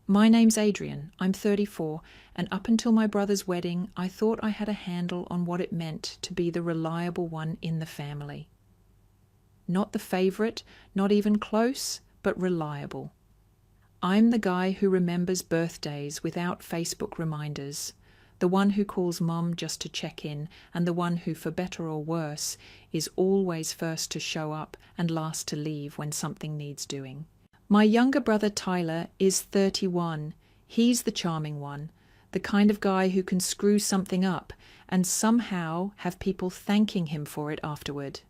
My name's Adrian, I'm 34, and up until my brother's wedding, I thought I had a handle on what it meant to be the reliable one in the family. Not the favourite, not even close, but reliable. I'm the guy who remembers birthdays without Facebook reminders, the one who calls Mum just to check in, and the one who, for better or worse, is always first to show up and last to leave when something needs doing. My younger brother Tyler is 31. He's the charming one, the kind of guy who can screw something up and somehow have people thanking him for it afterward.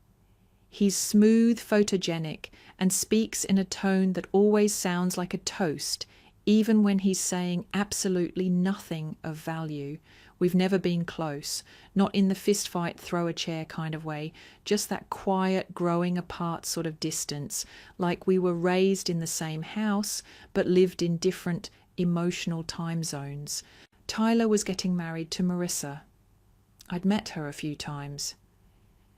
He's smooth, photogenic, and speaks in a tone that always sounds like a toast, even when he's saying absolutely nothing of value. We've never been close, not in the fistfight, throw a chair kind of way, just that quiet, growing apart sort of distance, like we were raised in the same house, but lived in different emotional time zones. Tyler was getting married to Marissa. I'd met her a few times.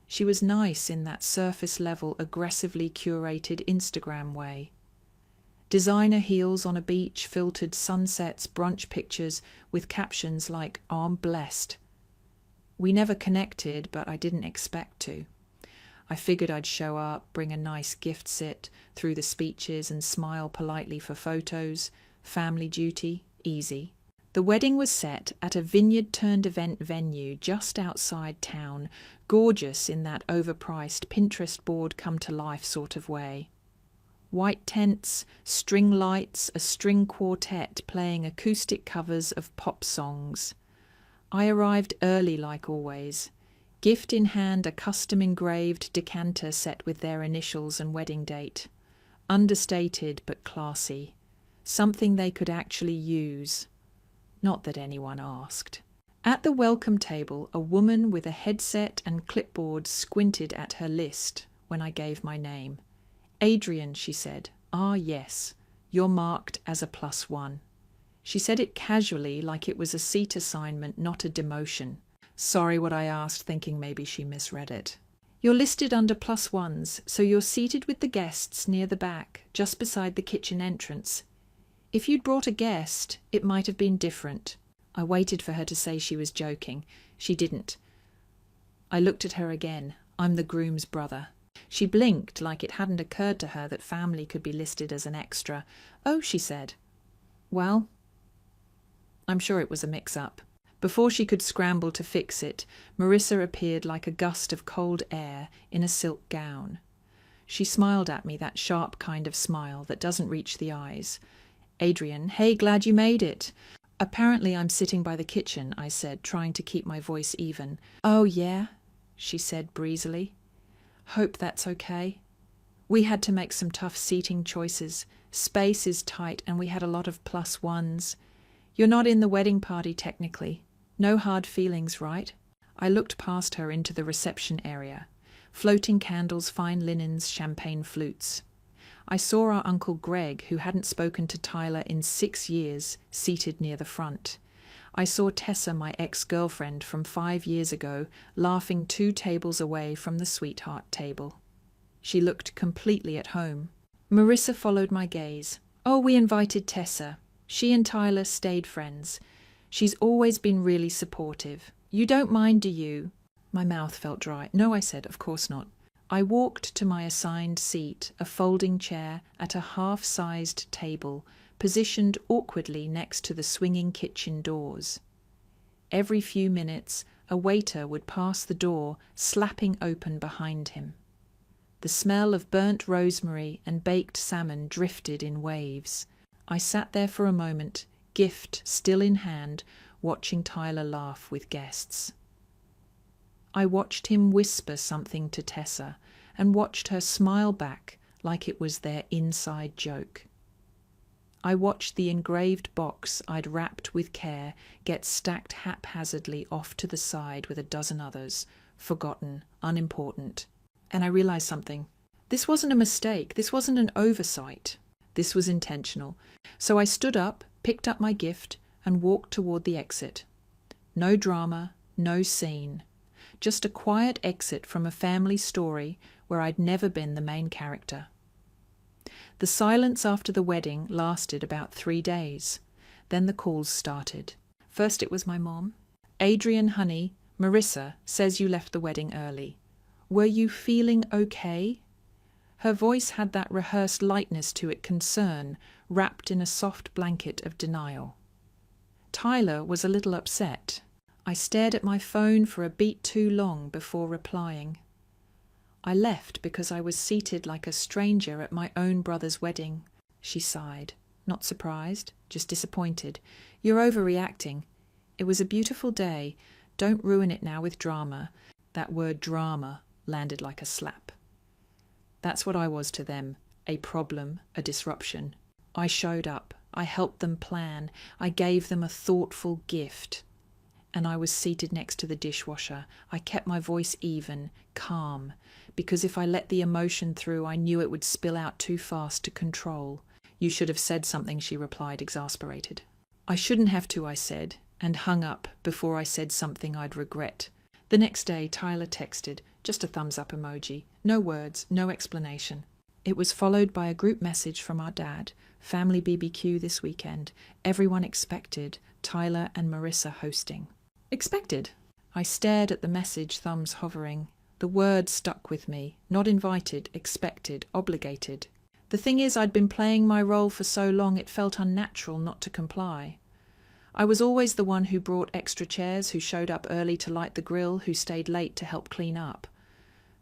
She was nice in that surface-level, aggressively curated Instagram way. Designer heels on a beach, filtered sunsets, brunch pictures with captions like, "I'm blessed." We never connected, but I didn't expect to. I figured I'd show up, bring a nice gift sit through the speeches and smile politely for photos. Family duty, easy. The wedding was set at a vineyard-turned-event venue just outside town, gorgeous in that overpriced Pinterest board come-to-life sort of way. White tents, string lights, a string quartet playing acoustic covers of pop songs. I arrived early like always. Gift in hand, a custom-engraved decanter set with their initials and wedding date. Understated but classy. Something they could actually use. Not that anyone asked. At the welcome table, a woman with a headset and clipboard squinted at her list when I gave my name. "Adrian," she said. "Ah, yes, you're marked as a +1. She said it casually, like it was a seat assignment, not a demotion. Sorry what I asked, thinking maybe she misread it. "You're listed under +1s, so you're seated with the guests near the back, just beside the kitchen entrance. If you'd brought a guest, it might have been different." I waited for her to say she was joking. She didn't. I looked at her again. I'm the groom's brother. She blinked like it hadn't occurred to her that family could be listed as an extra. "Oh," she said. "Well," I'm sure it was a mix-up. Before she could scramble to fix it, Marissa appeared like a gust of cold air in a silk gown. She smiled at me, that sharp kind of smile that doesn't reach the eyes. "Adrian, hey, glad you made it." "Apparently I'm sitting by the kitchen," I said, trying to keep my voice even. "Oh, yeah?" she said breezily. "Hope that's okay. We had to make some tough seating choices. Space is tight and we had a lot of +1s. You're not in the wedding party technically. No hard feelings, right?" I looked past her into the reception area. Floating candles, fine linens, champagne flutes. I saw our Uncle Greg, who hadn't spoken to Tyler in 6 years, seated near the front. I saw Tessa, my ex-girlfriend from 5 years ago, laughing 2 tables away from the sweetheart table. She looked completely at home. Marissa followed my gaze. "Oh, we invited Tessa. She and Tyler stayed friends. She's always been really supportive. You don't mind, do you?" My mouth felt dry. "No," I said, "of course not." I walked to my assigned seat, a folding chair at a half-sized table, positioned awkwardly next to the swinging kitchen doors. Every few minutes, a waiter would pass the door, slapping open behind him. The smell of burnt rosemary and baked salmon drifted in waves. I sat there for a moment, gift still in hand, watching Tyler laugh with guests. I watched him whisper something to Tessa and watched her smile back like it was their inside joke. I watched the engraved box I'd wrapped with care get stacked haphazardly off to the side with a dozen others, forgotten, unimportant. And I realized something. This wasn't a mistake. This wasn't an oversight. This was intentional. So I stood up, picked up my gift, and walked toward the exit. No drama, no scene. Just a quiet exit from a family story where I'd never been the main character. The silence after the wedding lasted about 3 days. Then the calls started. First it was my mom. "Adrian, honey, Marissa says you left the wedding early. Were you feeling okay?" Her voice had that rehearsed lightness to it, concern, wrapped in a soft blanket of denial. Tyler was a little upset. I stared at my phone for a beat too long before replying. "I left because I was seated like a stranger at my own brother's wedding," she sighed. Not surprised, just disappointed. "You're overreacting. It was a beautiful day. Don't ruin it now with drama." That word drama landed like a slap. That's what I was to them, a problem, a disruption. I showed up. I helped them plan. I gave them a thoughtful gift. And I was seated next to the dishwasher. I kept my voice even, calm, because if I let the emotion through, I knew it would spill out too fast to control. "You should have said something," she replied, exasperated. "I shouldn't have to," I said, and hung up before I said something I'd regret. The next day, Tyler texted, just a thumbs-up emoji. No words, no explanation. It was followed by a group message from our dad. "Family BBQ this weekend. Everyone expected. Tyler and Marissa hosting." Expected? I stared at the message, thumbs hovering. The word stuck with me. Not invited, expected, obligated. The thing is, I'd been playing my role for so long it felt unnatural not to comply. I was always the one who brought extra chairs, who showed up early to light the grill, who stayed late to help clean up.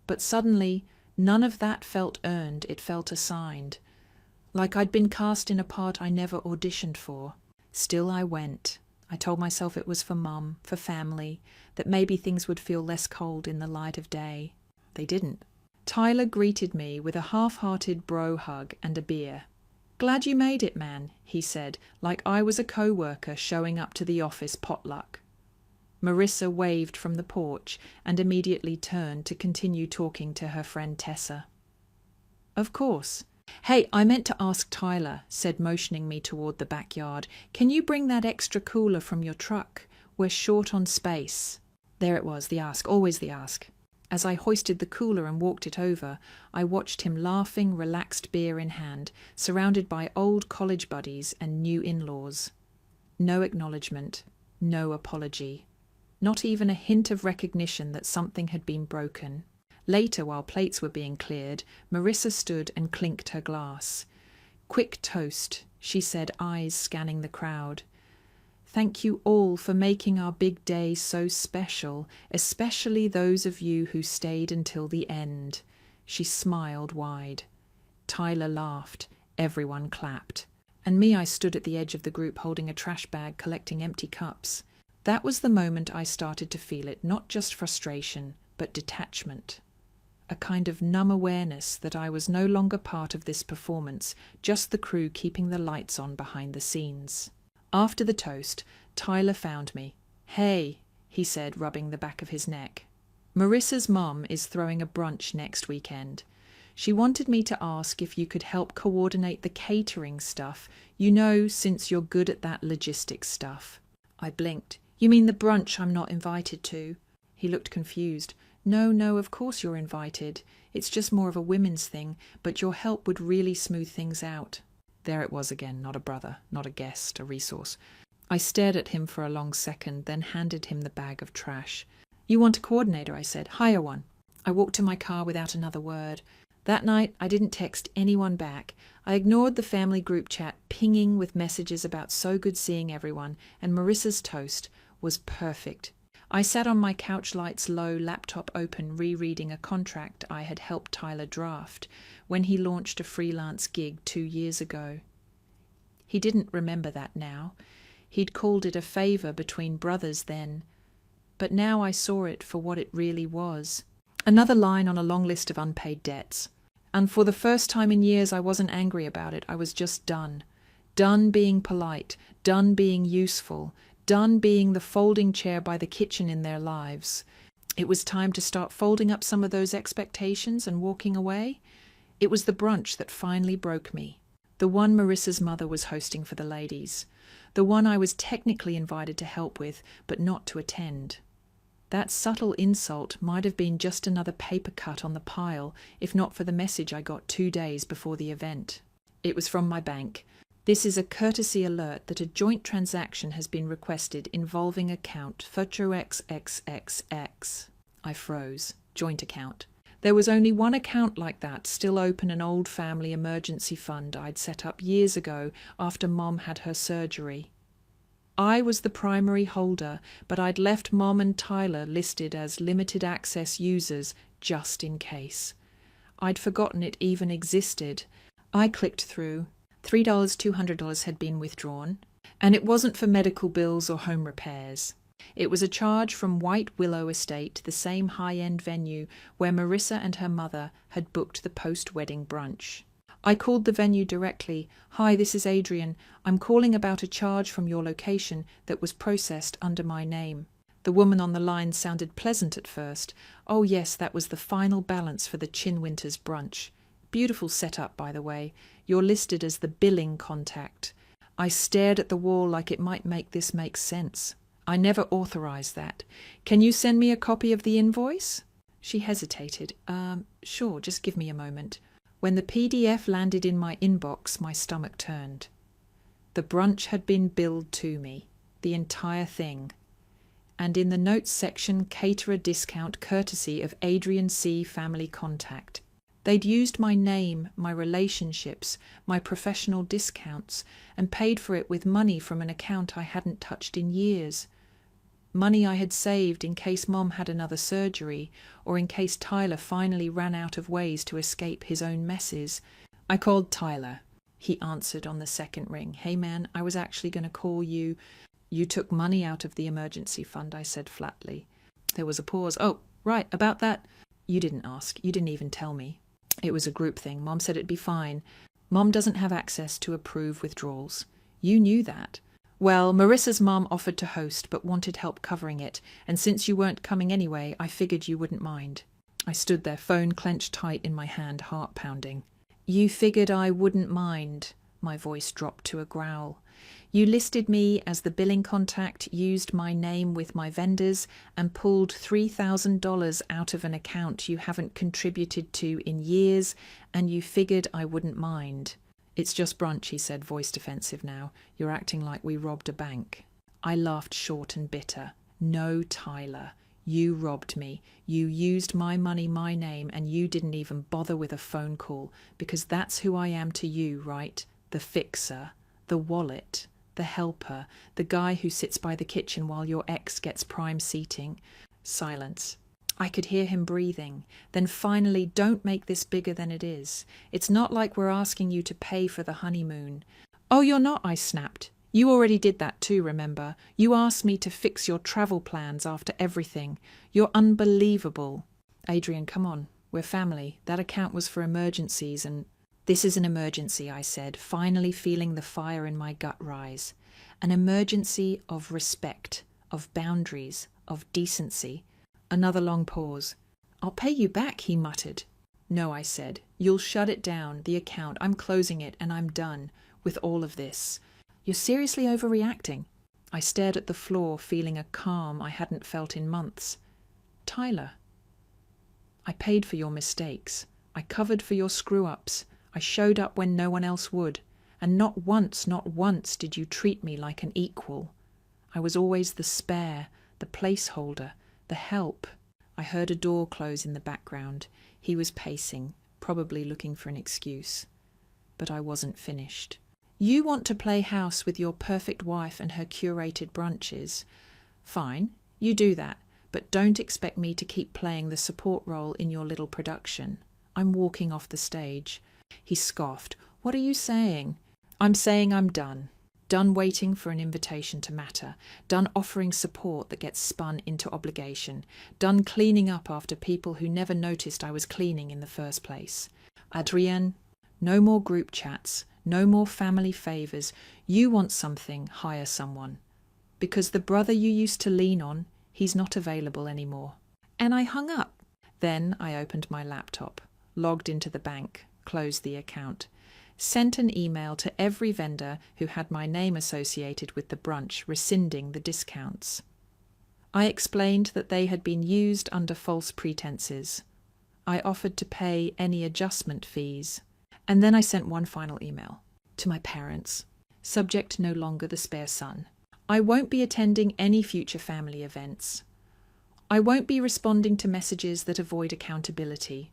But suddenly, none of that felt earned, it felt assigned. Like I'd been cast in a part I never auditioned for. Still I went. I told myself it was for Mum, for family, that maybe things would feel less cold in the light of day. They didn't. Tyler greeted me with a half-hearted bro hug and a beer. "Glad you made it, man," he said, like I was a co-worker showing up to the office potluck. Marissa waved from the porch and immediately turned to continue talking to her friend Tessa. "Of course. Hey, I meant to ask Tyler," said, motioning me toward the backyard. "Can you bring that extra cooler from your truck? We're short on space." There it was, the ask, always the ask. As I hoisted the cooler and walked it over, I watched him laughing, relaxed beer in hand, surrounded by old college buddies and new in-laws. No acknowledgement, no apology. Not even a hint of recognition that something had been broken. Later, while plates were being cleared, Marissa stood and clinked her glass. "Quick toast," she said, eyes scanning the crowd. "Thank you all for making our big day so special, especially those of you who stayed until the end." She smiled wide. Tyler laughed. Everyone clapped. And me, I stood at the edge of the group holding a trash bag, collecting empty cups. That was the moment I started to feel it, not just frustration, but detachment. A kind of numb awareness that I was no longer part of this performance, just the crew keeping the lights on behind the scenes. After the toast, Tyler found me. "Hey," he said, rubbing the back of his neck. "Marissa's mom is throwing a brunch next weekend. She wanted me to ask if you could help coordinate the catering stuff, since you're good at that logistics stuff." I blinked. "You mean the brunch I'm not invited to?" He looked confused. No, of course you're invited. It's just more of a women's thing, but your help would really smooth things out." There it was again, not a brother, not a guest, a resource. I stared at him for a long second, then handed him the bag of trash. "You want a coordinator," I said. "Hire one." I walked to my car without another word. That night, I didn't text anyone back. I ignored the family group chat, pinging with messages about so good seeing everyone, and Marissa's toast was perfect. I sat on my couch, lights low, laptop open, rereading a contract I had helped Tyler draft when he launched a freelance gig 2 years ago. He didn't remember that now. He'd called it a favor between brothers then. But now I saw it for what it really was. Another line on a long list of unpaid debts. And for the first time in years, I wasn't angry about it. I was just done. Done being polite, done being useful, done being the folding chair by the kitchen in their lives. It was time to start folding up some of those expectations and walking away. It was the brunch that finally broke me. The one Marissa's mother was hosting for the ladies. The one I was technically invited to help with, but not to attend. That subtle insult might have been just another paper cut on the pile, if not for the message I got 2 days before the event. It was from my bank. This is a courtesy alert that a joint transaction has been requested involving account FutureXXXX. I froze. Joint account. There was only one account like that, still open, an old family emergency fund I'd set up years ago after Mom had her surgery. I was the primary holder, but I'd left Mom and Tyler listed as limited access users just in case. I'd forgotten it even existed. I clicked through. $3, $200 had been withdrawn, and it wasn't for medical bills or home repairs. It was a charge from White Willow Estate, the same high-end venue where Marissa and her mother had booked the post-wedding brunch. I called the venue directly. "Hi, this is Adrian. I'm calling about a charge from your location that was processed under my name." The woman on the line sounded pleasant at first. "Oh yes, that was the final balance for the Chinwinters brunch. Beautiful setup, by the way. You're listed as the billing contact." I stared at the wall like it might make this make sense. "I never authorized that. Can you send me a copy of the invoice?" She hesitated. Sure, just give me a moment." When the PDF landed in my inbox, my stomach turned. The brunch had been billed to me, the entire thing. And in the notes section, caterer discount courtesy of Adrian C. Family Contact. They'd used my name, my relationships, my professional discounts, and paid for it with money from an account I hadn't touched in years. Money I had saved in case Mom had another surgery, or in case Tyler finally ran out of ways to escape his own messes. I called Tyler. He answered on the second ring. "Hey man, I was actually going to call you." "You took money out of the emergency fund," I said flatly. There was a pause. "Oh, right, about that." "You didn't ask. You didn't even tell me." "It was a group thing. Mom said it'd be fine. Mom doesn't have access to approve withdrawals." "You knew that." "Well, Marissa's mom offered to host but wanted help covering it, and since you weren't coming anyway, I figured you wouldn't mind." I stood there, phone clenched tight in my hand, heart pounding. "You figured I wouldn't mind." My voice dropped to a growl. "You listed me as the billing contact, used my name with my vendors, and pulled $3,000 out of an account you haven't contributed to in years, and you figured I wouldn't mind." "It's just brunch," he said, voice defensive now. "You're acting like we robbed a bank." I laughed short and bitter. "No, Tyler. You robbed me. You used my money, my name, and you didn't even bother with a phone call, because that's who I am to you, right? The fixer, the wallet, the helper, the guy who sits by the kitchen while your ex gets prime seating." Silence. I could hear him breathing. Then finally, "Don't make this bigger than it is. It's not like we're asking you to pay for the honeymoon." "Oh, you're not," I snapped. "You already did that too, remember? You asked me to fix your travel plans after everything. You're unbelievable." "Adrian, come on. We're family. That account was for emergencies and—" "This is an emergency," I said, finally feeling the fire in my gut rise. "An emergency of respect, of boundaries, of decency." Another long pause. "I'll pay you back," he muttered. "No," I said. "You'll shut it down, the account. I'm closing it, and I'm done with all of this." "You're seriously overreacting." I stared at the floor, feeling a calm I hadn't felt in months. "Tyler, I paid for your mistakes. I covered for your screw-ups. I showed up when no one else would. And not once did you treat me like an equal. I was always the spare, the placeholder, the help." I heard a door close in the background. He was pacing, probably looking for an excuse. But I wasn't finished. "You want to play house with your perfect wife and her curated brunches. Fine, you do that, but don't expect me to keep playing the support role in your little production. I'm walking off the stage." He scoffed. "What are you saying?" "I'm saying I'm done. Done waiting for an invitation to matter. Done offering support that gets spun into obligation. Done cleaning up after people who never noticed I was cleaning in the first place. Adrienne, no more group chats. No more family favors. You want something, hire someone. Because the brother you used to lean on, he's not available anymore." And I hung up. Then I opened my laptop, logged into the bank, closed the account. Sent an email to every vendor who had my name associated with the brunch, rescinding the discounts. I explained that they had been used under false pretenses. I offered to pay any adjustment fees. And then I sent one final email to my parents. Subject no longer the spare son. I won't be attending any future family events. I won't be responding to messages that avoid accountability.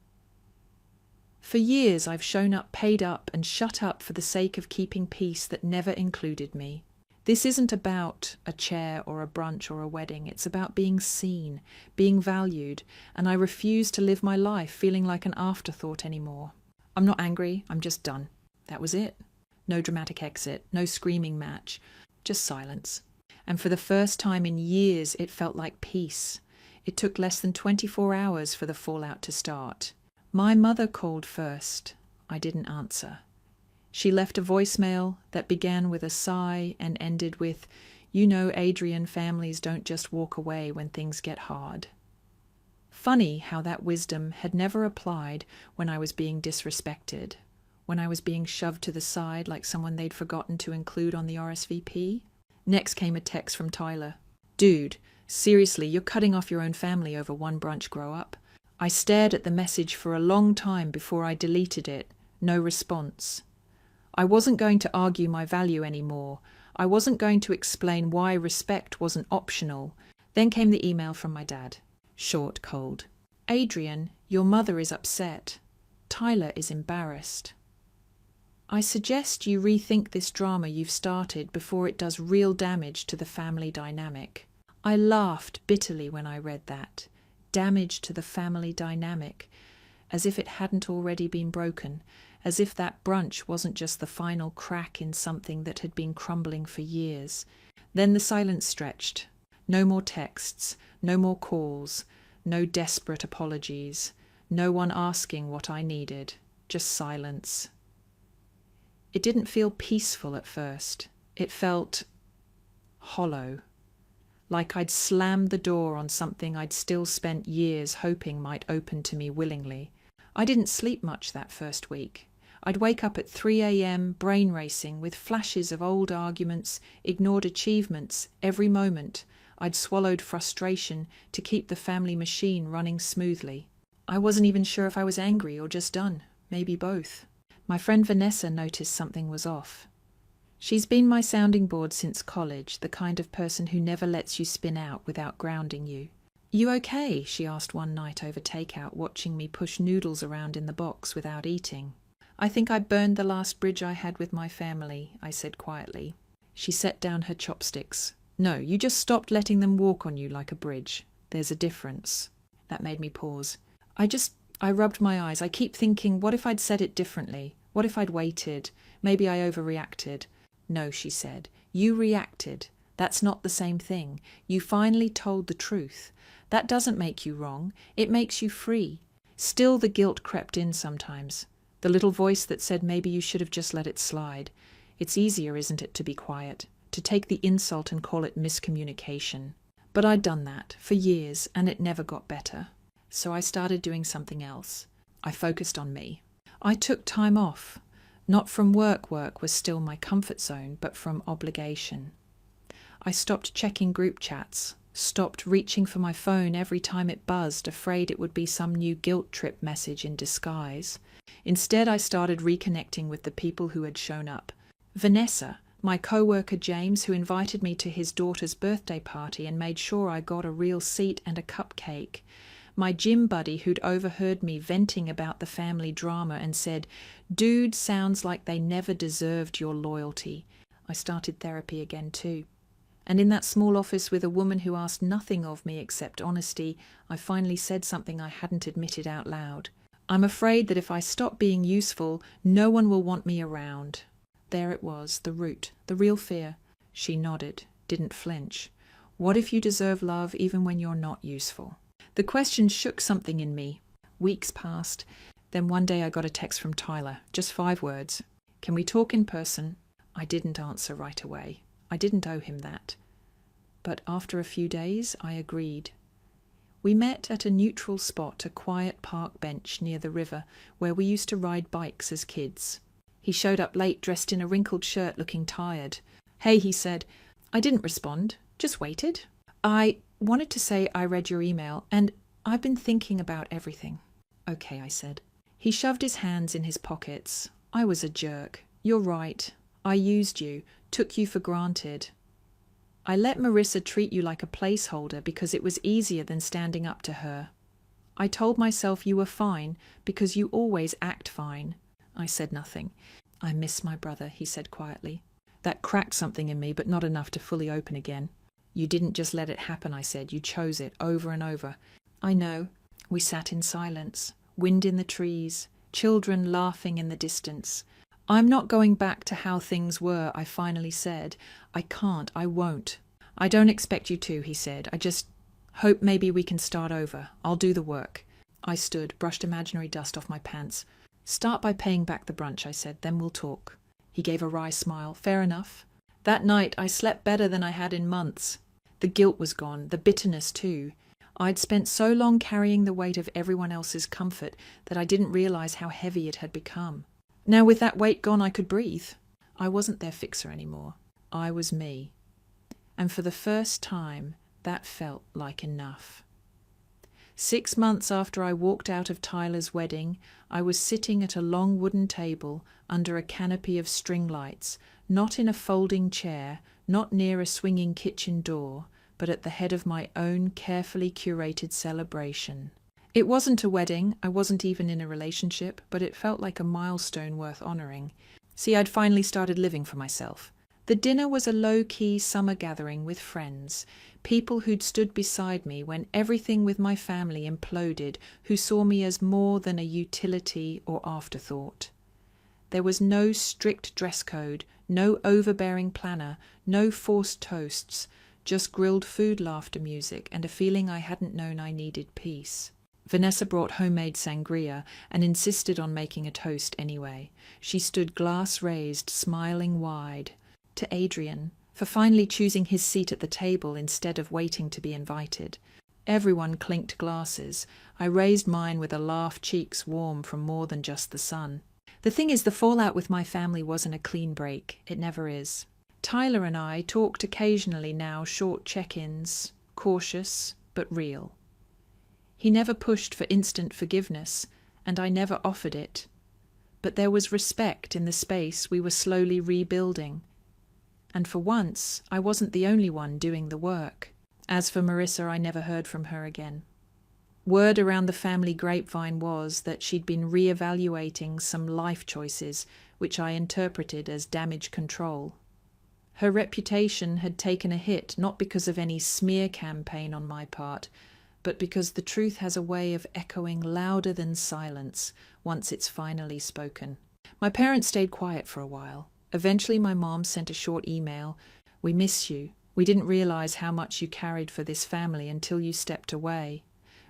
For years I've shown up, paid up, and shut up for the sake of keeping peace that never included me. This isn't about a chair or a brunch or a wedding. It's about being seen, being valued, and I refuse to live my life feeling like an afterthought anymore. I'm not angry, I'm just done. That was it. No dramatic exit, no screaming match, just silence. And for the first time in years, it felt like peace. It took less than 24 hours for the fallout to start. My mother called first. I didn't answer. She left a voicemail that began with a sigh and ended with, "You know, Adrian, families don't just walk away when things get hard." Funny how that wisdom had never applied when I was being disrespected, when I was being shoved to the side like someone they'd forgotten to include on the RSVP. Next came a text from Tyler. "Dude, seriously, you're cutting off your own family over one brunch grow up?" I stared at the message for a long time before I deleted it. No response. I wasn't going to argue my value anymore. I wasn't going to explain why respect wasn't optional. Then came the email from my dad. Short, cold. "Adrian, your mother is upset. Tyler is embarrassed. I suggest you rethink this drama you've started before it does real damage to the family dynamic." I laughed bitterly when I read that. Damage to the family dynamic, as if it hadn't already been broken, as if that brunch wasn't just the final crack in something that had been crumbling for years. Then the silence stretched. No more texts, no more calls, no desperate apologies, no one asking what I needed, just silence. It didn't feel peaceful at first. It felt hollow. Like I'd slammed the door on something I'd still spent years hoping might open to me willingly. I didn't sleep much that first week. I'd wake up at 3 a.m, brain racing, with flashes of old arguments, ignored achievements, every moment. I'd swallowed frustration to keep the family machine running smoothly. I wasn't even sure if I was angry or just done, maybe both. My friend Vanessa noticed something was off. She's been my sounding board since college, the kind of person who never lets you spin out without grounding you. "You okay?" she asked one night over takeout, watching me push noodles around in the box without eating. "I think I burned the last bridge I had with my family," I said quietly. She set down her chopsticks. "No, you just stopped letting them walk on you like a bridge. There's a difference." That made me pause. I rubbed my eyes. I keep thinking, what if I'd said it differently? What if I'd waited? Maybe I overreacted. "No," she said. "You reacted. That's not the same thing. You finally told the truth. That doesn't make you wrong. It makes you free." Still the guilt crept in sometimes. The little voice that said maybe you should have just let it slide. It's easier, isn't it, to be quiet, to take the insult and call it miscommunication. But I'd done that for years, and it never got better. So I started doing something else. I focused on me. I took time off. Not from work was still my comfort zone, but from obligation. I stopped checking group chats, stopped reaching for my phone every time it buzzed, afraid it would be some new guilt trip message in disguise. Instead, I started reconnecting with the people who had shown up. Vanessa, my co-worker James, who invited me to his daughter's birthday party and made sure I got a real seat and a cupcake. My gym buddy who'd overheard me venting about the family drama and said, "Dude, sounds like they never deserved your loyalty." I started therapy again too. And in that small office with a woman who asked nothing of me except honesty, I finally said something I hadn't admitted out loud. "I'm afraid that if I stop being useful, no one will want me around." There it was, the root, the real fear. She nodded, didn't flinch. What if you deserve love even when you're not useful? The question shook something in me. Weeks passed. Then one day I got a text from Tyler, just 5 words. "Can we talk in person?" I didn't answer right away. I didn't owe him that. But after a few days, I agreed. We met at a neutral spot, a quiet park bench near the river, where we used to ride bikes as kids. He showed up late, dressed in a wrinkled shirt, looking tired. "Hey," he said. I didn't respond, just waited. "I wanted to say I read your email, and I've been thinking about everything." "Okay," I said. He shoved his hands in his pockets. I was a jerk. You're right. I used you, took you for granted. I let Marissa treat you like a placeholder because it was easier than standing up to her. I told myself you were fine because you always act fine. I said nothing. I miss my brother, he said quietly. That cracked something in me, but not enough to fully open again. You didn't just let it happen, I said. You chose it over and over. I know. We sat in silence. Wind in the trees. Children laughing in the distance. I'm not going back to how things were, I finally said. I can't. I won't. I don't expect you to, he said. I just hope maybe we can start over. I'll do the work. I stood, brushed imaginary dust off my pants. Start by paying back the brunch, I said. Then we'll talk. He gave a wry smile. Fair enough. That night I slept better than I had in months. The guilt was gone, the bitterness too. I'd spent so long carrying the weight of everyone else's comfort that I didn't realize how heavy it had become. Now with that weight gone, I could breathe. I wasn't their fixer anymore. I was me. And for the first time, that felt like enough. 6 months after I walked out of Tyler's wedding, I was sitting at a long wooden table under a canopy of string lights, not in a folding chair, not near a swinging kitchen door, but at the head of my own carefully curated celebration. It wasn't a wedding, I wasn't even in a relationship, but it felt like a milestone worth honouring. See, I'd finally started living for myself. The dinner was a low-key summer gathering with friends, people who'd stood beside me when everything with my family imploded, who saw me as more than a utility or afterthought. There was no strict dress code, no overbearing planner, no forced toasts, just grilled food, laughter, music, and a feeling I hadn't known I needed peace. Vanessa brought homemade sangria and insisted on making a toast anyway. She stood glass raised, smiling wide. To Adrian, for finally choosing his seat at the table instead of waiting to be invited. Everyone clinked glasses. I raised mine with a laugh, cheeks warm from more than just the sun. The thing is, the fallout with my family wasn't a clean break. It never is. Tyler and I talked occasionally now, short check-ins, cautious but real. He never pushed for instant forgiveness, and I never offered it. But there was respect in the space we were slowly rebuilding. And for once, I wasn't the only one doing the work. As for Marissa, I never heard from her again. Word around the family grapevine was that she'd been re-evaluating some life choices, which I interpreted as damage control. Her reputation had taken a hit, not because of any smear campaign on my part, but because the truth has a way of echoing louder than silence once it's finally spoken. My parents stayed quiet for a while. Eventually my mom sent a short email. We miss you. We didn't realize how much you carried for this family until you stepped away.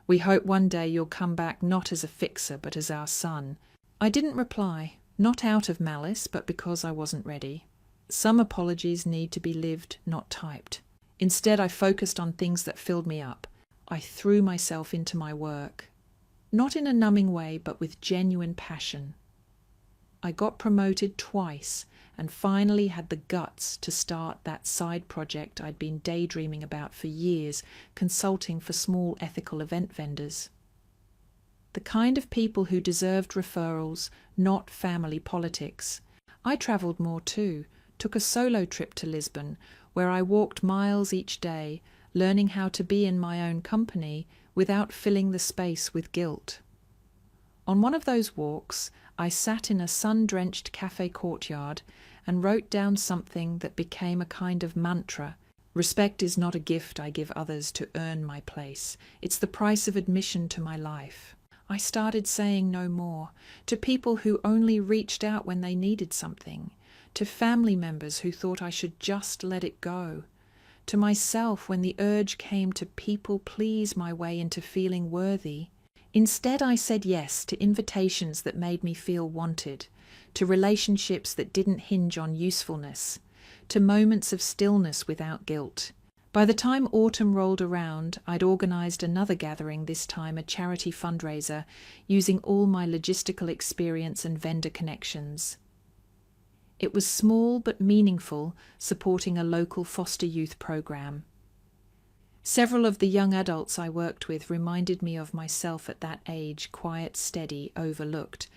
We hope one day you'll come back not as a fixer but as our son. I didn't reply, not out of malice, but because I wasn't ready. Some apologies need to be lived, not typed. Instead, I focused on things that filled me up. I threw myself into my work. Not in a numbing way, but with genuine passion. I got promoted twice and finally had the guts to start that side project I'd been daydreaming about for years, consulting for small ethical event vendors. The kind of people who deserved referrals, not family politics. I travelled more too, took a solo trip to Lisbon, where I walked miles each day, learning how to be in my own company without filling the space with guilt. On one of those walks, I sat in a sun-drenched cafe courtyard and wrote down something that became a kind of mantra. Respect is not a gift I give others to earn my place. It's the price of admission to my life. I started saying no more, to people who only reached out when they needed something, to family members who thought I should just let it go, to myself when the urge came to people please my way into feeling worthy. Instead, I said yes to invitations that made me feel wanted, to relationships that didn't hinge on usefulness, to moments of stillness without guilt. By the time autumn rolled around, I'd organised another gathering, this time a charity fundraiser, using all my logistical experience and vendor connections. It was small but meaningful, supporting a local foster youth program. Several of the young adults I worked with reminded me of myself at that age, quiet, steady, overlooked.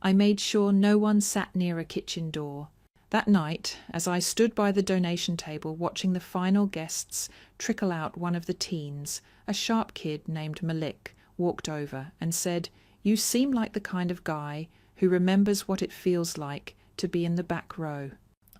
I made sure no one sat near a kitchen door. That night, as I stood by the donation table watching the final guests trickle out, one of the teens, a sharp kid named Malik, walked over and said, "You seem like the kind of guy who remembers what it feels like to be in the back row."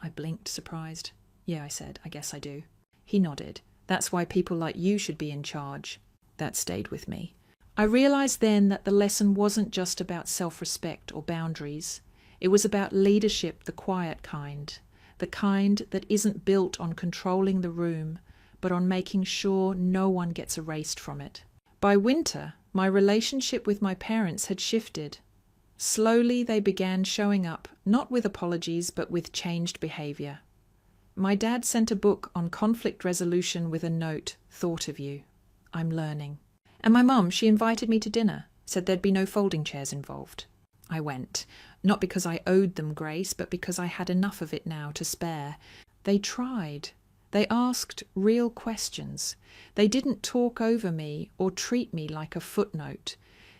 I blinked, surprised. "Yeah," I said, "I guess I do." He nodded. "That's why people like you should be in charge." That stayed with me. I realized then that the lesson wasn't just about self-respect or boundaries. It was about leadership, the quiet kind, the kind that isn't built on controlling the room, but on making sure no one gets erased from it. By winter, my relationship with my parents had shifted. Slowly they began showing up, not with apologies, but with changed behavior. My dad sent a book on conflict resolution with a note, "Thought of you. I'm learning." And my mum, she invited me to dinner, said there'd be no folding chairs involved. I went, not because I owed them grace, but because I had enough of it now to spare. They tried. They asked real questions. They didn't talk over me or treat me like a footnote.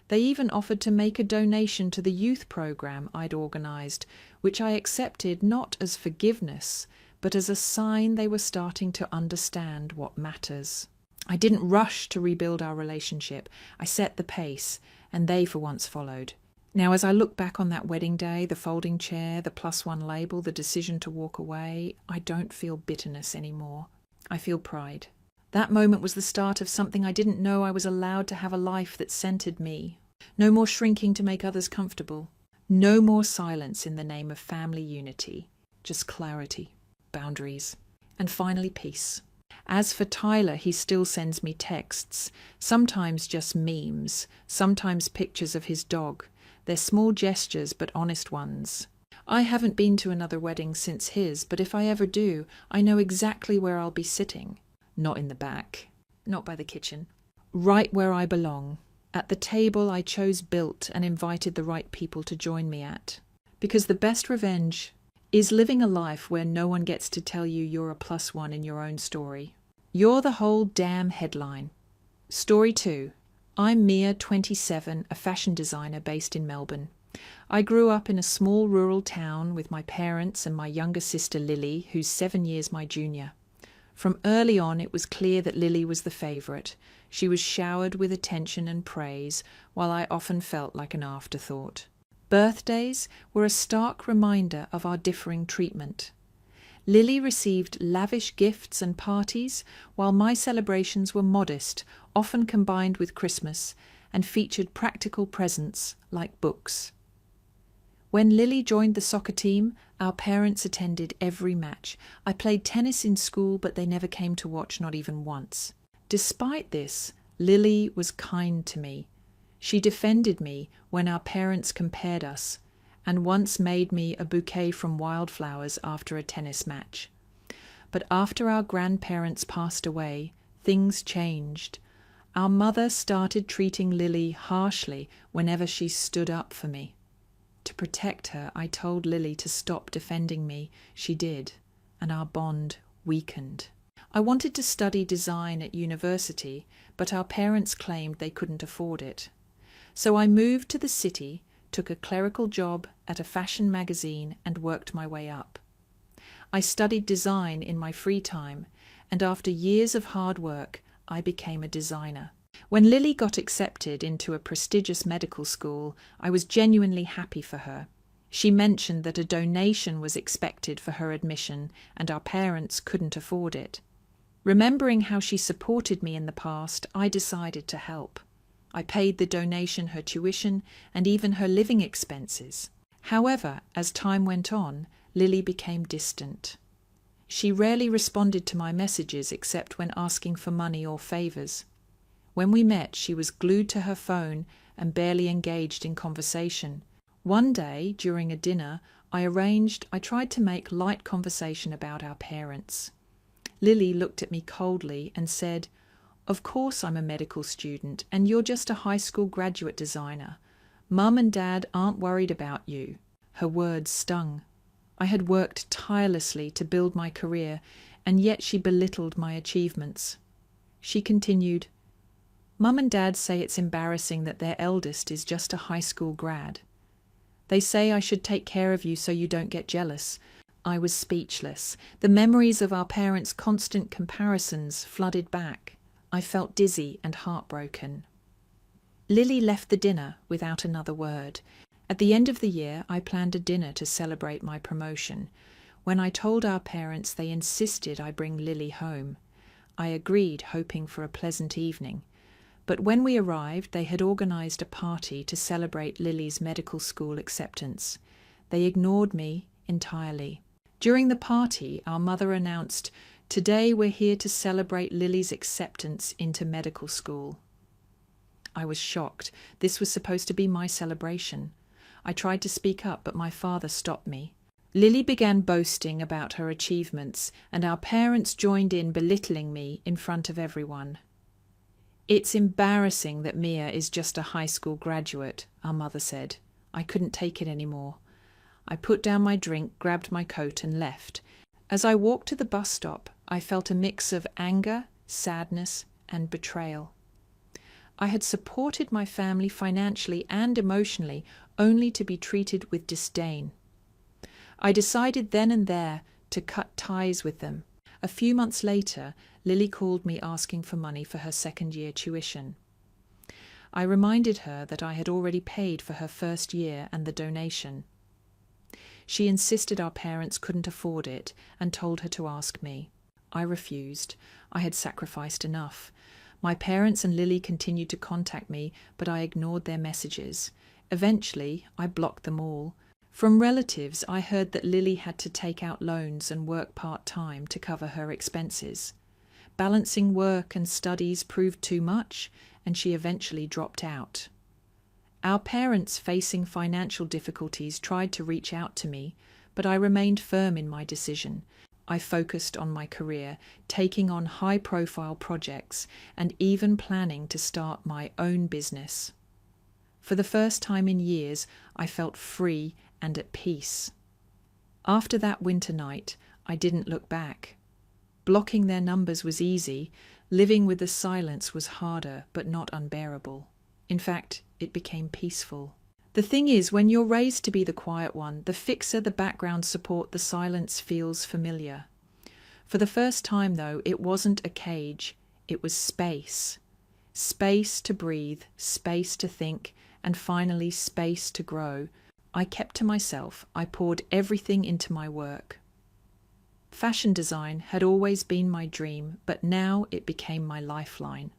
They even offered to make a donation to the youth program I'd organised, which I accepted not as forgiveness, but as a sign they were starting to understand what matters. I didn't rush to rebuild our relationship. I set the pace, and they for once followed. Now, as I look back on that wedding day, the folding chair, the +1 label, the decision to walk away, I don't feel bitterness anymore. I feel pride. That moment was the start of something I didn't know I was allowed to have, a life that centered me. No more shrinking to make others comfortable. No more silence in the name of family unity. Just clarity, boundaries, and finally peace. As for Tyler, he still sends me texts, sometimes just memes, sometimes pictures of his dog. They're small gestures, but honest ones. I haven't been to another wedding since his, but if I ever do, I know exactly where I'll be sitting. Not in the back, not by the kitchen. Right where I belong, at the table I chose, built, and invited the right people to join me at. Because the best revenge is living a life where no one gets to tell you you're a +1 in your own story. You're the whole damn headline. Story 2. I'm Mia, 27, a fashion designer based in Melbourne. I grew up in a small rural town with my parents and my younger sister Lily, who's 7 years my junior. From early on, it was clear that Lily was the favourite. She was showered with attention and praise, while I often felt like an afterthought. Birthdays were a stark reminder of our differing treatment. Lily received lavish gifts and parties, while my celebrations were modest, often combined with Christmas, and featured practical presents like books. When Lily joined the soccer team, our parents attended every match. I played tennis in school, but they never came to watch, not even once. Despite this, Lily was kind to me. She defended me when our parents compared us, and once made me a bouquet from wildflowers after a tennis match. But after our grandparents passed away, things changed. Our mother started treating Lily harshly whenever she stood up for me. To protect her, I told Lily to stop defending me. She did, and our bond weakened. I wanted to study design at university, but our parents claimed they couldn't afford it. So I moved to the city, took a clerical job at a fashion magazine, and worked my way up. I studied design in my free time, and after years of hard work, I became a designer. When Lily got accepted into a prestigious medical school, I was genuinely happy for her. She mentioned that a donation was expected for her admission, and our parents couldn't afford it. Remembering how she supported me in the past, I decided to help. I paid the donation her tuition and even her living expenses. However, as time went on, Lily became distant. She rarely responded to my messages except when asking for money or favours. When we met, she was glued to her phone and barely engaged in conversation. One day, during a dinner, I tried to make light conversation about our parents. Lily looked at me coldly and said, "Of course I'm a medical student, and you're just a high school graduate designer. Mum and Dad aren't worried about you." Her words stung. I had worked tirelessly to build my career, and yet she belittled my achievements. She continued, "Mum and Dad say it's embarrassing that their eldest is just a high school grad. They say I should take care of you so you don't get jealous. I was speechless. The memories of our parents' constant comparisons flooded back. I felt dizzy and heartbroken. Lily left the dinner without another word. At the end of the year, I planned a dinner to celebrate my promotion. When I told our parents, they insisted I bring Lily home. I agreed, hoping for a pleasant evening. But when we arrived, they had organised a party to celebrate Lily's medical school acceptance. They ignored me entirely. During the party, our mother announced, "Today we're here to celebrate Lily's acceptance into medical school." I was shocked. This was supposed to be my celebration. I tried to speak up, but my father stopped me. Lily began boasting about her achievements, and our parents joined in belittling me in front of everyone. "It's embarrassing that Mia is just a high school graduate," our mother said. I couldn't take it anymore. I put down my drink, grabbed my coat, and left. As I walked to the bus stop, I felt a mix of anger, sadness, and betrayal. I had supported my family financially and emotionally, only to be treated with disdain. I decided then and there to cut ties with them. A few months later, Lily called me asking for money for her second-year tuition. I reminded her that I had already paid for her first year and the donation. She insisted our parents couldn't afford it and told her to ask me. I refused. I had sacrificed enough. My parents and Lily continued to contact me, but I ignored their messages. Eventually, I blocked them all. From relatives, I heard that Lily had to take out loans and work part-time to cover her expenses. Balancing work and studies proved too much, and she eventually dropped out. Our parents, facing financial difficulties, tried to reach out to me, but I remained firm in my decision. I focused on my career, taking on high-profile projects, and even planning to start my own business. For the first time in years, I felt free and at peace. After that winter night, I didn't look back. Blocking their numbers was easy. Living with the silence was harder, but not unbearable. In fact, it became peaceful. The thing is, when you're raised to be the quiet one, the fixer, the background support, the silence feels familiar. For the first time, though, it wasn't a cage. It was space. Space to breathe, space to think, and finally space to grow. I kept to myself. I poured everything into my work. Fashion design had always been my dream, but now it became my lifeline.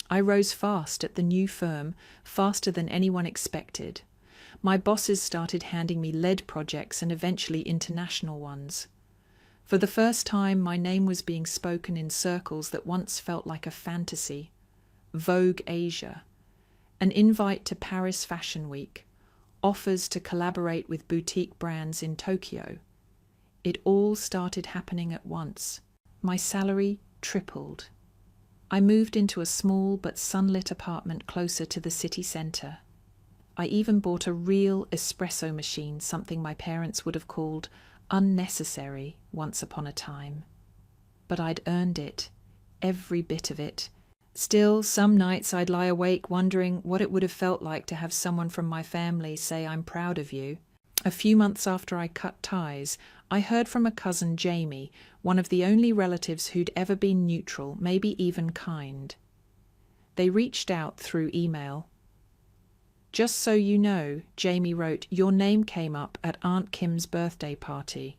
I rose fast at the new firm, faster than anyone expected. My bosses started handing me lead projects and eventually international ones. For the first time, my name was being spoken in circles that once felt like a fantasy. Vogue Asia, an invite to Paris Fashion Week, offers to collaborate with boutique brands in Tokyo. It all started happening at once. My salary tripled. I moved into a small but sunlit apartment closer to the city centre. I even bought a real espresso machine, something my parents would have called unnecessary once upon a time. But I'd earned it, every bit of it. Still, some nights I'd lie awake wondering what it would have felt like to have someone from my family say, "I'm proud of you." A few months after I cut ties, I heard from a cousin, Jamie, one of the only relatives who'd ever been neutral, maybe even kind. They reached out through email. "Just so you know," Jamie wrote, "your name came up at Aunt Kim's birthday party.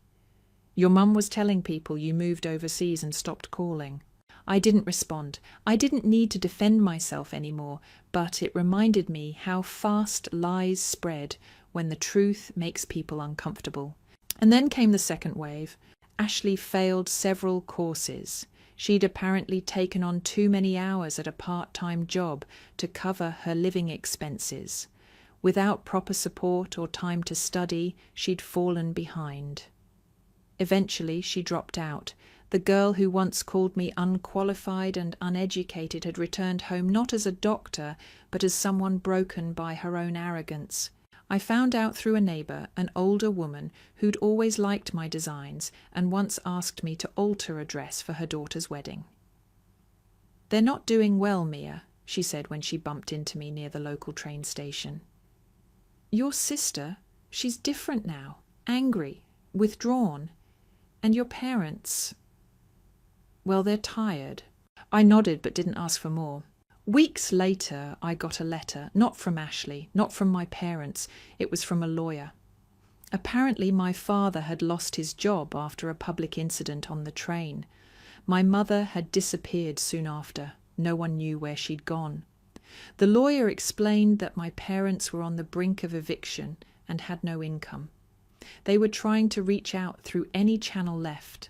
Your mum was telling people you moved overseas and stopped calling." I didn't respond. I didn't need to defend myself anymore, but it reminded me how fast lies spread when the truth makes people uncomfortable. And then came the second wave. Ashley failed several courses. She'd apparently taken on too many hours at a part-time job to cover her living expenses. Without proper support or time to study, she'd fallen behind. Eventually, she dropped out. The girl who once called me unqualified and uneducated had returned home not as a doctor, but as someone broken by her own arrogance. I found out through a neighbour, an older woman who'd always liked my designs and once asked me to alter a dress for her daughter's wedding. "They're not doing well, Mia," she said when she bumped into me near the local train station. Your sister, she's different now, angry, withdrawn. And your parents, well, they're tired. I nodded but didn't ask for more. Weeks later, I got a letter, not from Ashley, not from my parents. It was from a lawyer. Apparently, my father had lost his job after a public incident on the train. My mother had disappeared soon after. No one knew where she'd gone. The lawyer explained that my parents were on the brink of eviction and had no income. They were trying to reach out through any channel left.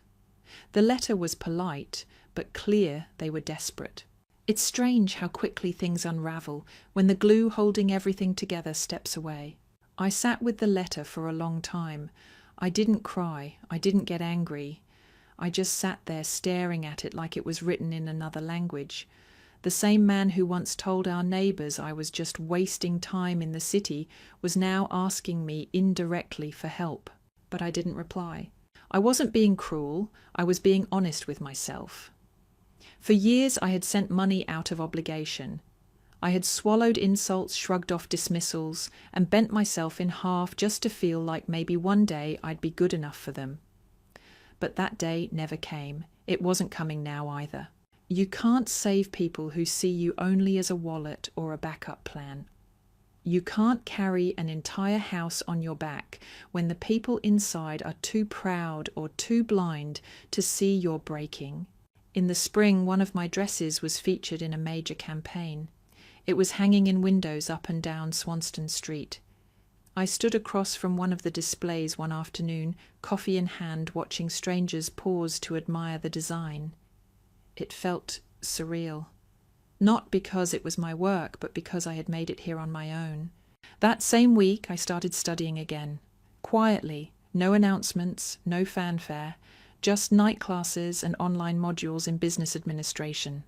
The letter was polite, but clear they were desperate. It's strange how quickly things unravel when the glue holding everything together steps away. I sat with the letter for a long time. I didn't cry. I didn't get angry. I just sat there staring at it like it was written in another language. The same man who once told our neighbours I was just wasting time in the city was now asking me indirectly for help. But I didn't reply. I wasn't being cruel. I was being honest with myself. For years I had sent money out of obligation. I had swallowed insults, shrugged off dismissals, and bent myself in half just to feel like maybe one day I'd be good enough for them. But that day never came. It wasn't coming now either. You can't save people who see you only as a wallet or a backup plan. You can't carry an entire house on your back when the people inside are too proud or too blind to see you're breaking. In the spring, one of my dresses was featured in a major campaign. It was hanging in windows up and down Swanston Street. I stood across from one of the displays one afternoon, coffee in hand, watching strangers pause to admire the design. It felt surreal. Not because it was my work, but because I had made it here on my own. That same week, I started studying again. Quietly, no announcements, no fanfare, just night classes and online modules in business administration.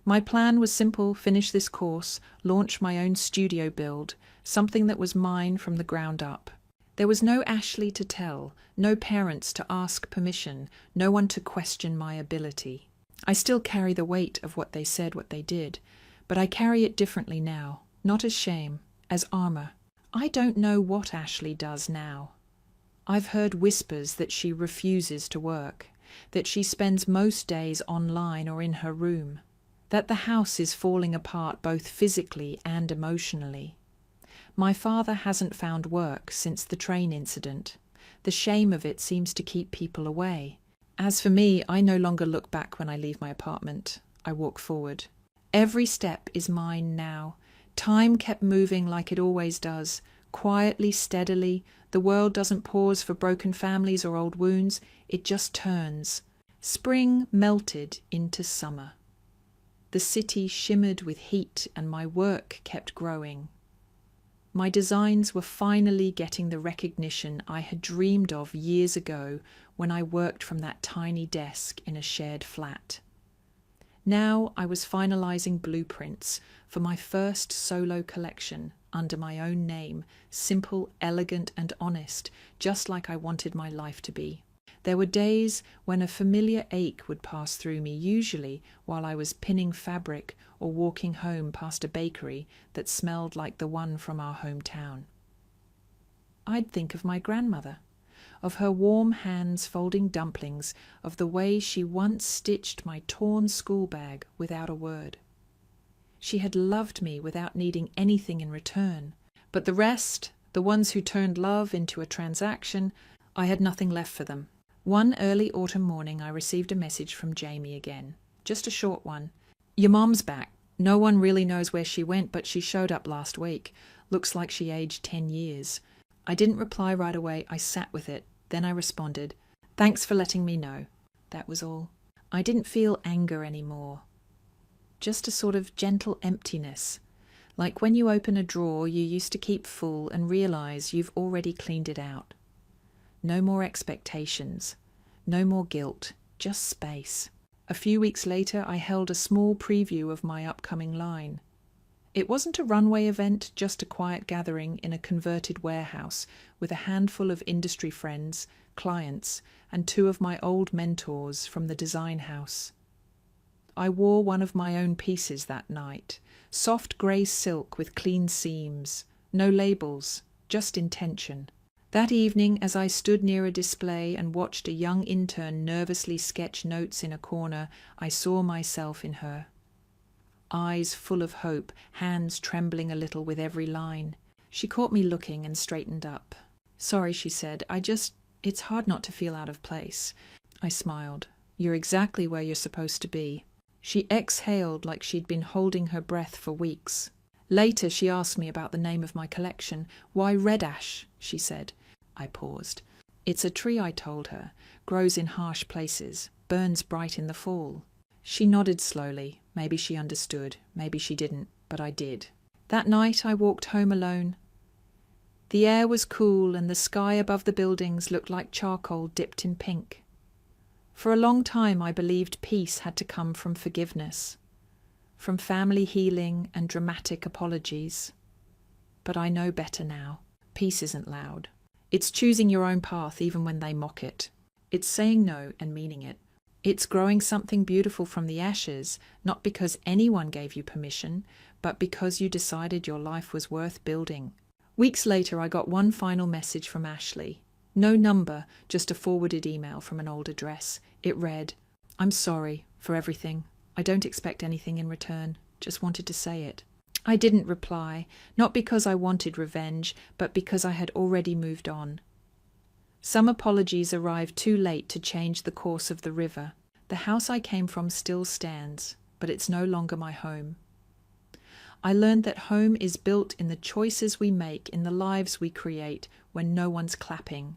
My plan was simple: finish this course, launch my own studio build, something that was mine from the ground up. There was no Ashley to tell, no parents to ask permission, no one to question my ability. I still carry the weight of what they said, what they did, but I carry it differently now, not as shame, as armor. I don't know what Ashley does now. I've heard whispers that she refuses to work, that she spends most days online or in her room, that the house is falling apart both physically and emotionally. My father hasn't found work since the train incident. The shame of it seems to keep people away. As for me, I no longer look back when I leave my apartment. I walk forward. Every step is mine now. Time kept moving like it always does, quietly, steadily. The world doesn't pause for broken families or old wounds. It just turns. Spring melted into summer. The city shimmered with heat and my work kept growing. My designs were finally getting the recognition I had dreamed of years ago when I worked from that tiny desk in a shared flat. Now I was finalizing blueprints for my first solo collection under my own name, simple, elegant, and honest, just like I wanted my life to be. There were days when a familiar ache would pass through me, usually while I was pinning fabric or walking home past a bakery that smelled like the one from our hometown. I'd think of my grandmother, of her warm hands folding dumplings, of the way she once stitched my torn school bag without a word. She had loved me without needing anything in return. But the rest, the ones who turned love into a transaction, I had nothing left for them. One early autumn morning I received a message from Jamie again. Just a short one. "Your mom's back. No one really knows where she went, but she showed up last week. Looks like she aged 10 years. I didn't reply right away. I sat with it. Then I responded, "Thanks for letting me know." That was all. I didn't feel anger anymore. Just a sort of gentle emptiness. Like when you open a drawer you used to keep full and realize you've already cleaned it out. No more expectations. No more guilt. Just space. A few weeks later I held a small preview of my upcoming line. It wasn't a runway event, just a quiet gathering in a converted warehouse with a handful of industry friends, clients, and 2 of my old mentors from the design house. I wore one of my own pieces that night, soft grey silk with clean seams, No labels, just intention. That evening, as I stood near a display and watched a young intern nervously sketch notes in a corner, I saw myself in her. Eyes full of hope, hands trembling a little with every line. She caught me looking and straightened up. "Sorry," she said. It's hard not to feel out of place." I smiled. "You're exactly where you're supposed to be." She exhaled like she'd been holding her breath for weeks. Later, she asked me about the name of my collection. "Why red ash?" she said. I paused. "It's a tree," I told her. "Grows in harsh places. Burns bright in the fall." She nodded slowly. Maybe she understood. Maybe she didn't. But I did. That night, I walked home alone. The air was cool and the sky above the buildings looked like charcoal dipped in pink. For a long time, I believed peace had to come from forgiveness, from family healing and dramatic apologies. But I know better now. Peace isn't loud. It's choosing your own path even when they mock it. It's saying no and meaning it. It's growing something beautiful from the ashes, not because anyone gave you permission, but because you decided your life was worth building. Weeks later, I got one final message from Ashley. No number, just a forwarded email from an old address. It read, "I'm sorry for everything. I don't expect anything in return. Just wanted to say it." I didn't reply, not because I wanted revenge, but because I had already moved on. Some apologies arrived too late to change the course of the river. The house I came from still stands, but it's no longer my home. I learned that home is built in the choices we make, in the lives we create when no one's clapping.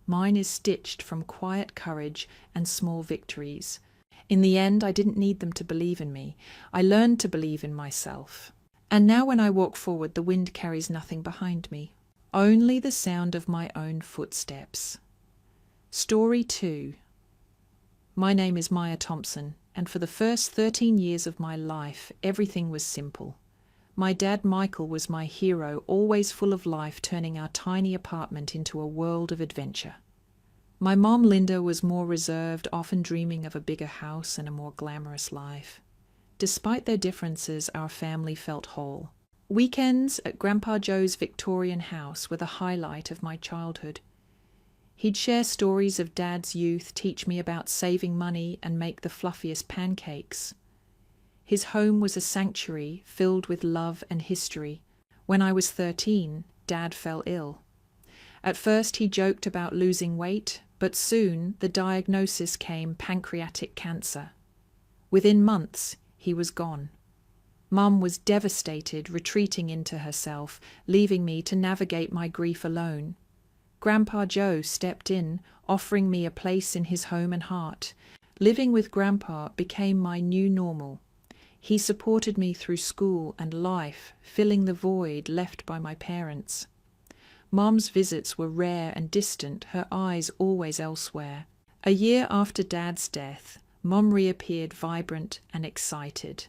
Mine is stitched from quiet courage and small victories. In the end, I didn't need them to believe in me. I learned to believe in myself. And now when I walk forward, the wind carries nothing behind me. Only the sound of my own footsteps. Story 2. My name is Maya Thompson, and for the first 13 years of my life, everything was simple. My dad Michael was my hero, always full of life, turning our tiny apartment into a world of adventure. My mom Linda was more reserved, often dreaming of a bigger house and a more glamorous life. Despite their differences, our family felt whole. Weekends at Grandpa Joe's Victorian house were the highlight of my childhood. He'd share stories of Dad's youth, teach me about saving money, and make the fluffiest pancakes. His home was a sanctuary filled with love and history. When I was 13, Dad fell ill. At first he joked about losing weight, but soon the diagnosis came: pancreatic cancer. Within months, he was gone. Mum was devastated, retreating into herself, leaving me to navigate my grief alone. Grandpa Joe stepped in, offering me a place in his home and heart. Living with Grandpa became my new normal. He supported me through school and life, filling the void left by my parents. Mom's visits were rare and distant, her eyes always elsewhere. A year after Dad's death, Mom reappeared vibrant and excited.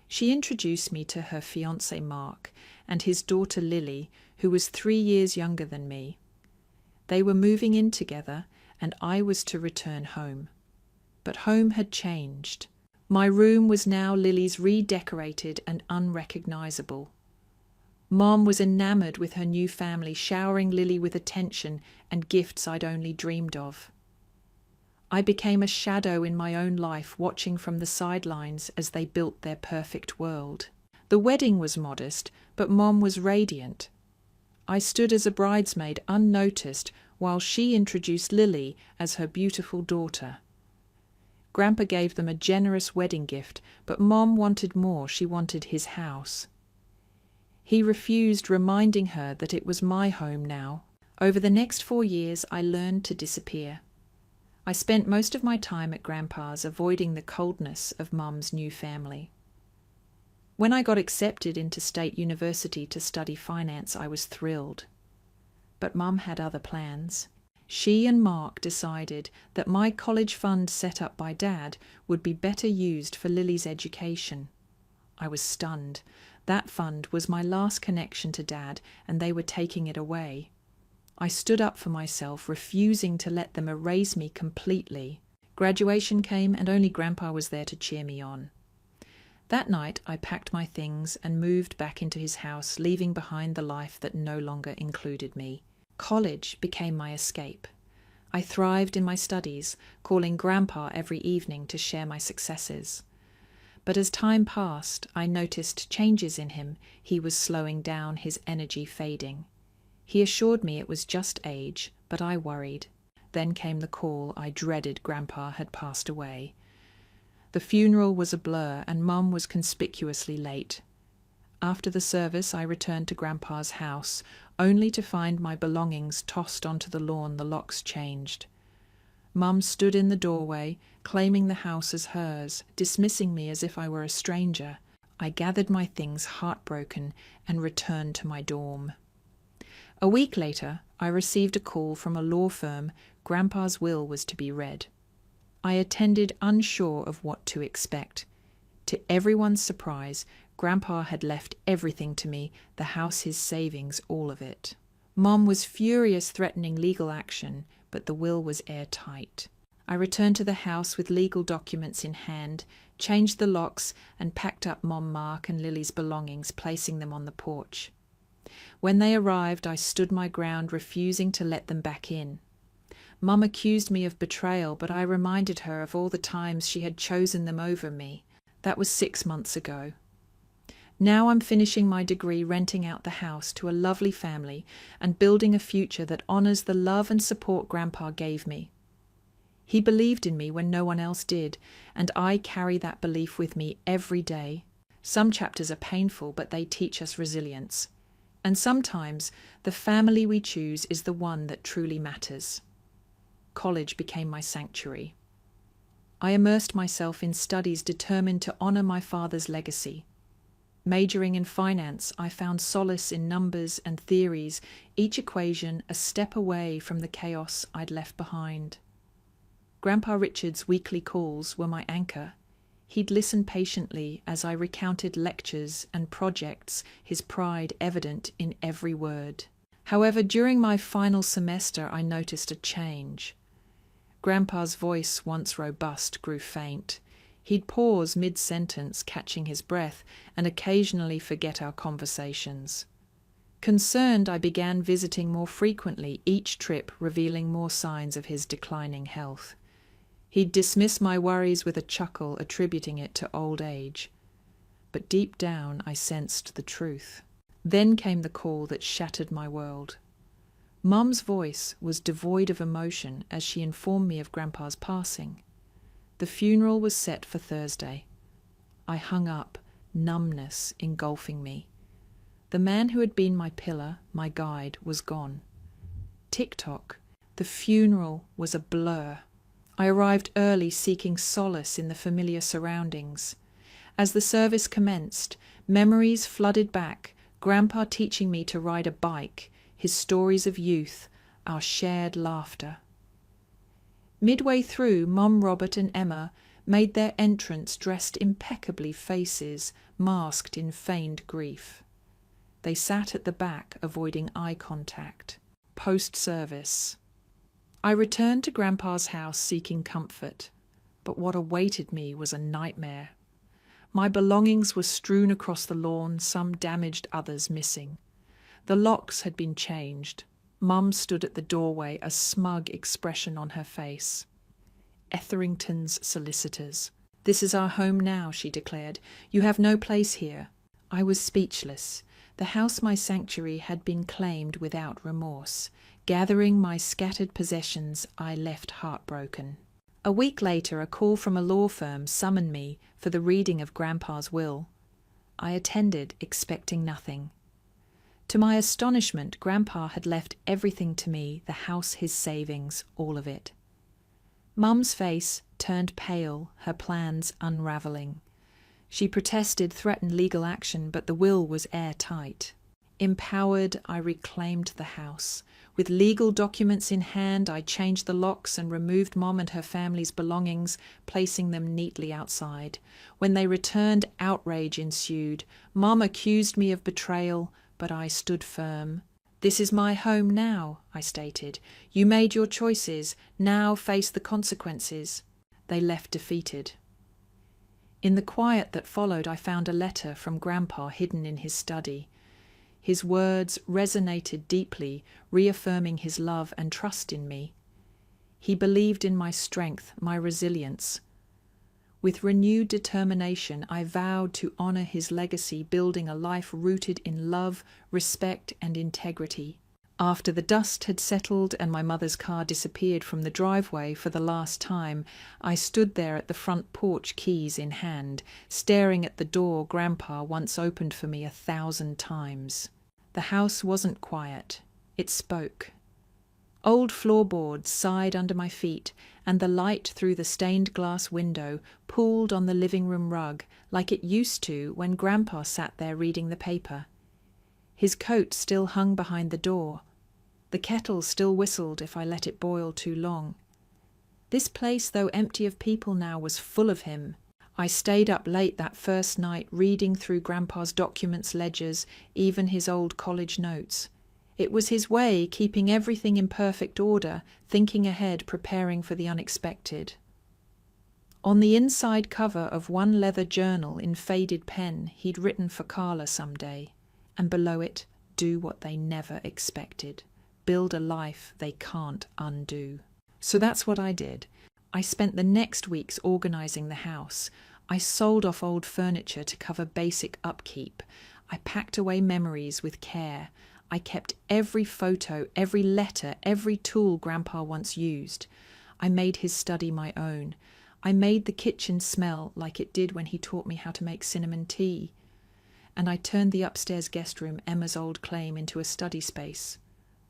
She introduced me to her fiancé Mark and his daughter Lily, who was 3 years younger than me. They were moving in together, and I was to return home. But home had changed. My room was now Lily's, redecorated and unrecognizable. Mom was enamored with her new family, showering Lily with attention and gifts I'd only dreamed of. I became a shadow in my own life, watching from the sidelines as they built their perfect world. The wedding was modest, but Mom was radiant. I stood as a bridesmaid, unnoticed, while she introduced Lily as her beautiful daughter. Grandpa gave them a generous wedding gift, but Mom wanted more. She wanted his house. He refused, reminding her that it was my home now. Over the next 4 years, I learned to disappear. I spent most of my time at Grandpa's, avoiding the coldness of Mum's new family. When I got accepted into State University to study finance, I was thrilled. But Mum had other plans. She and Mark decided that my college fund set up by Dad would be better used for Lily's education. I was stunned. That fund was my last connection to Dad, and they were taking it away. I stood up for myself, refusing to let them erase me completely. Graduation came, and only Grandpa was there to cheer me on. That night, I packed my things and moved back into his house, leaving behind the life that no longer included me. College became my escape. I thrived in my studies, calling Grandpa every evening to share my successes. But as time passed, I noticed changes in him. He was slowing down, his energy fading. He assured me it was just age, but I worried. Then came the call I dreaded. Grandpa had passed away. The funeral was a blur, and Mum was conspicuously late. After the service, I returned to Grandpa's house, only to find my belongings tossed onto the lawn, the locks changed. Mum stood in the doorway, claiming the house as hers, dismissing me as if I were a stranger. I gathered my things heartbroken and returned to my dorm. A week later, I received a call from a law firm. Grandpa's will was to be read. I attended unsure of what to expect. To everyone's surprise, Grandpa had left everything to me, the house, his savings, all of it. Mom was furious, threatening legal action, but the will was airtight. I returned to the house with legal documents in hand, changed the locks, and packed up Mom, Mark, and Lily's belongings, placing them on the porch. When they arrived, I stood my ground, refusing to let them back in. Mum accused me of betrayal, but I reminded her of all the times she had chosen them over me. That was 6 months ago. Now I'm finishing my degree, renting out the house to a lovely family, and building a future that honours the love and support Grandpa gave me. He believed in me when no one else did, and I carry that belief with me every day. Some chapters are painful, but they teach us resilience. And sometimes the family we choose is the one that truly matters. College became my sanctuary. I immersed myself in studies determined to honour my father's legacy. Majoring in finance, I found solace in numbers and theories, each equation a step away from the chaos I'd left behind. Grandpa Richard's weekly calls were my anchor. He'd listen patiently as I recounted lectures and projects, his pride evident in every word. However, during my final semester, I noticed a change. Grandpa's voice, once robust, grew faint. He'd pause mid-sentence, catching his breath, and occasionally forget our conversations. Concerned, I began visiting more frequently, each trip revealing more signs of his declining health. He'd dismiss my worries with a chuckle, attributing it to old age. But deep down, I sensed the truth. Then came the call that shattered my world. Mum's voice was devoid of emotion as she informed me of Grandpa's passing. The funeral was set for Thursday. I hung up, numbness engulfing me. The man who had been my pillar, my guide, was gone. Tick-tock. The funeral was a blur. I arrived early, seeking solace in the familiar surroundings. As the service commenced, memories flooded back, Grandpa teaching me to ride a bike, his stories of youth, our shared laughter. Midway through, Mum, Robert and Emma made their entrance, dressed impeccably, faces masked in feigned grief. They sat at the back, avoiding eye contact. Post-service. I returned to Grandpa's house seeking comfort, but what awaited me was a nightmare. My belongings were strewn across the lawn, some damaged, others missing. The locks had been changed. Mum stood at the doorway, a smug expression on her face. Etherington's solicitors. "This is our home now," she declared. "You have no place here." I was speechless. The house, my sanctuary, had been claimed without remorse. Gathering my scattered possessions, I left heartbroken. A week later, a call from a law firm summoned me for the reading of Grandpa's will. I attended, expecting nothing. To my astonishment, Grandpa had left everything to me, the house, his savings, all of it. Mum's face turned pale, her plans unravelling. She protested, threatened legal action, but the will was airtight. Empowered, I reclaimed the house. With legal documents in hand, I changed the locks and removed Mom and her family's belongings, placing them neatly outside. When they returned, outrage ensued. Mom accused me of betrayal, but I stood firm. "This is my home now," I stated. "You made your choices. Now face the consequences." They left defeated. In the quiet that followed, I found a letter from Grandpa hidden in his study. His words resonated deeply, reaffirming his love and trust in me. He believed in my strength, my resilience. With renewed determination, I vowed to honor his legacy, building a life rooted in love, respect, and integrity. After the dust had settled and my mother's car disappeared from the driveway for the last time, I stood there at the front porch, keys in hand, staring at the door Grandpa once opened for me 1,000 times. The house wasn't quiet. It spoke. Old floorboards sighed under my feet, and the light through the stained glass window pooled on the living room rug like it used to when Grandpa sat there reading the paper. His coat still hung behind the door. The kettle still whistled if I let it boil too long. This place, though empty of people now, was full of him. I stayed up late that first night reading through Grandpa's documents, ledgers, even his old college notes. It was his way, keeping everything in perfect order, thinking ahead, preparing for the unexpected. On the inside cover of one leather journal in faded pen, he'd written for Carla someday, and below it, do what they never expected. Build a life they can't undo. So that's what I did. I spent the next weeks organizing the house. I sold off old furniture to cover basic upkeep. I packed away memories with care. I kept every photo, every letter, every tool Grandpa once used. I made his study my own. I made the kitchen smell like it did when he taught me how to make cinnamon tea. And I turned the upstairs guest room, Emma's old claim, into a study space.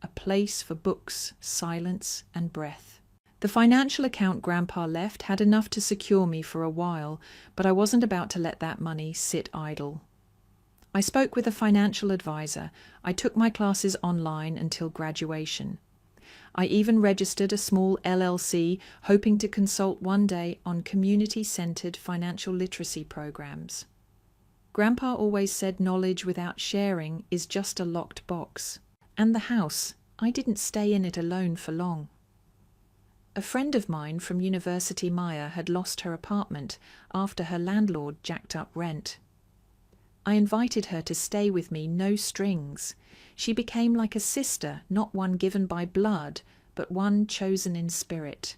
A place for books, silence, and breath. The financial account Grandpa left had enough to secure me for a while, but I wasn't about to let that money sit idle. I spoke with a financial advisor. I took my classes online until graduation. I even registered a small LLC, hoping to consult one day on community-centered financial literacy programs. Grandpa always said knowledge without sharing is just a locked box. And the house, I didn't stay in it alone for long. A friend of mine from University Maya had lost her apartment after her landlord jacked up rent. I invited her to stay with me, no strings. She became like a sister, not one given by blood, but one chosen in spirit.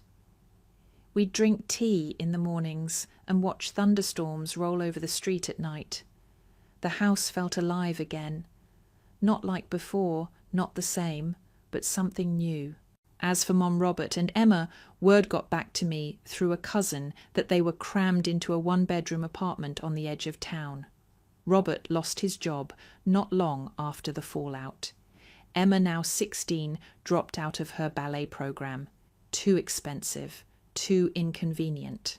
We'd drink tea in the mornings and watch thunderstorms roll over the street at night. The house felt alive again. Not like before, not the same, but something new. As for Mom Robert and Emma, word got back to me through a cousin that they were crammed into a one-bedroom apartment on the edge of town. Robert lost his job not long after the fallout. Emma, now 16, dropped out of her ballet program. Too expensive, too inconvenient.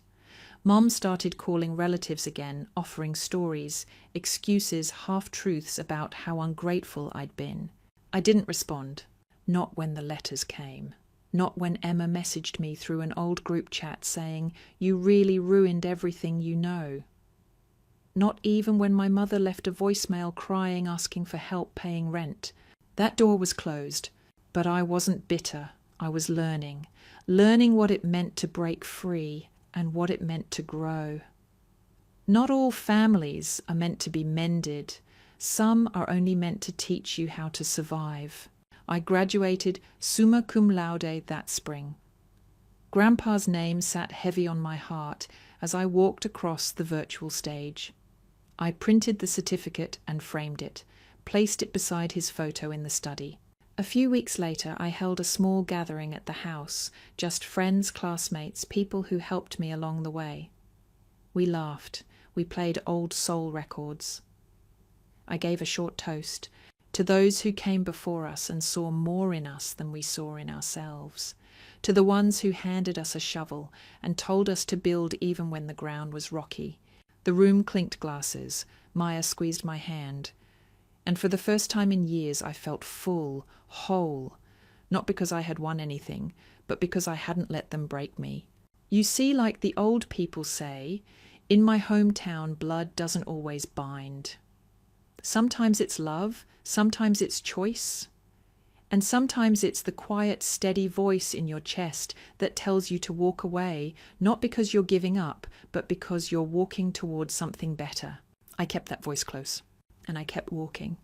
Mom started calling relatives again, offering stories, excuses, half-truths about how ungrateful I'd been. I didn't respond. Not when the letters came. Not when Emma messaged me through an old group chat saying, "You really ruined everything you know." Not even when my mother left a voicemail crying, asking for help paying rent. That door was closed, but I wasn't bitter. I was learning what it meant to break free and what it meant to grow. Not all families are meant to be mended. Some are only meant to teach you how to survive. I graduated summa cum laude that spring. Grandpa's name sat heavy on my heart as I walked across the virtual stage. I printed the certificate and framed it, placed it beside his photo in the study. A few weeks later, I held a small gathering at the house, just friends, classmates, people who helped me along the way. We laughed. We played old soul records. I gave a short toast to those who came before us and saw more in us than we saw in ourselves, to the ones who handed us a shovel and told us to build even when the ground was rocky. The room clinked glasses. Maya squeezed my hand. And for the first time in years, I felt full, whole, not because I had won anything, but because I hadn't let them break me. You see, like the old people say, in my hometown, blood doesn't always bind. Sometimes it's love, sometimes it's choice. And sometimes it's the quiet, steady voice in your chest that tells you to walk away, not because you're giving up, but because you're walking towards something better. I kept that voice close, and I kept walking.